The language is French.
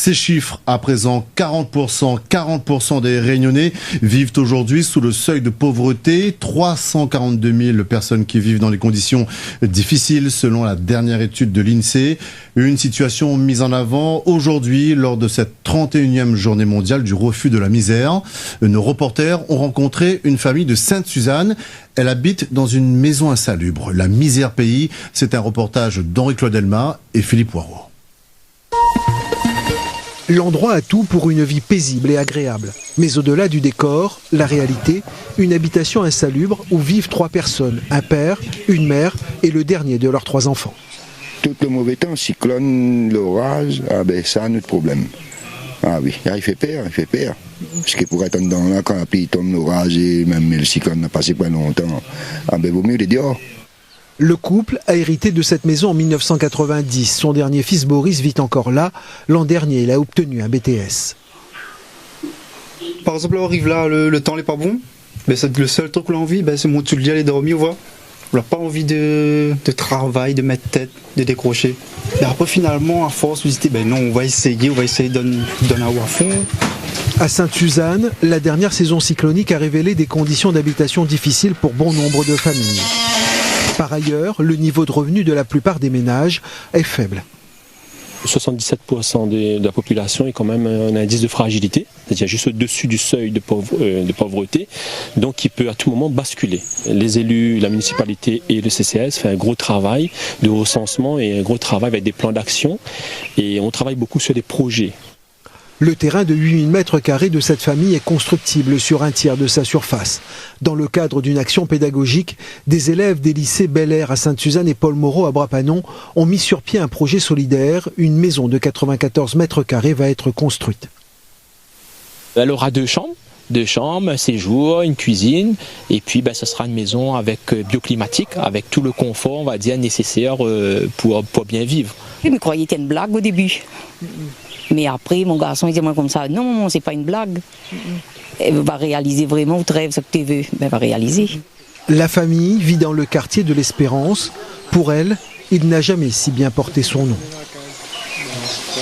Ces chiffres, à présent, 40% des Réunionnais vivent aujourd'hui sous le seuil de pauvreté. 342 000 personnes qui vivent dans des conditions difficiles selon la dernière étude de l'INSEE. Une situation mise en avant aujourd'hui lors de cette 31e journée mondiale du refus de la misère. Nos reporters ont rencontré une famille de Sainte-Suzanne. Elle habite dans une maison insalubre. La misère pays, c'est un reportage d'Henri-Claude Elma et Philippe Poirot. L'endroit a tout pour une vie paisible et agréable. Mais au-delà du décor, la réalité, une habitation insalubre où vivent 3 personnes, un père, une mère et le dernier de leurs 3 enfants. Tout le mauvais temps, cyclone, l'orage, c'est un autre problème. Ah oui, il fait peur. Parce que pour attendre dans là, quand la pluie tombe, l'orage et même le cyclone n'a passé pas longtemps, vaut mieux les dehors. Le couple a hérité de cette maison en 1990. Son dernier fils Boris vit encore là. L'an dernier, il a obtenu un BTS. Par exemple, on arrive là, le temps n'est pas bon. Mais c'est le seul truc qu'on a envie, c'est mon tu le dis, aller dormir, voir. On n'a pas envie de travail, de mettre tête, de décrocher. Mais après, finalement, à force, on se dit, non, on va essayer de donner à fond. À Sainte-Suzanne, la dernière saison cyclonique a révélé des conditions d'habitation difficiles pour bon nombre de familles. Par ailleurs, le niveau de revenu de la plupart des ménages est faible. 77% de la population est quand même un indice de fragilité, c'est-à-dire juste au-dessus du seuil de pauvreté, donc qui peut à tout moment basculer. Les élus, la municipalité et le CCS font un gros travail de recensement et un gros travail avec des plans d'action, et on travaille beaucoup sur des projets. Le terrain de 8000 m² de cette famille est constructible sur un tiers de sa surface. Dans le cadre d'une action pédagogique, des élèves des lycées Bel Air à Sainte-Suzanne et Paul Moreau à Brapanon ont mis sur pied un projet solidaire. Une maison de 94 m² va être construite. Elle aura 2 chambres, un séjour, une cuisine, et puis ce sera une maison avec bioclimatique, avec tout le confort, on va dire, nécessaire pour bien vivre. Je me croyais que c'était une blague au début. Mais après, mon garçon, il dit moi comme ça, non, c'est pas une blague. Elle va réaliser vraiment votre rêve, ce que tu veux. Elle va réaliser. La famille vit dans le quartier de l'Espérance. Pour elle, il n'a jamais si bien porté son nom.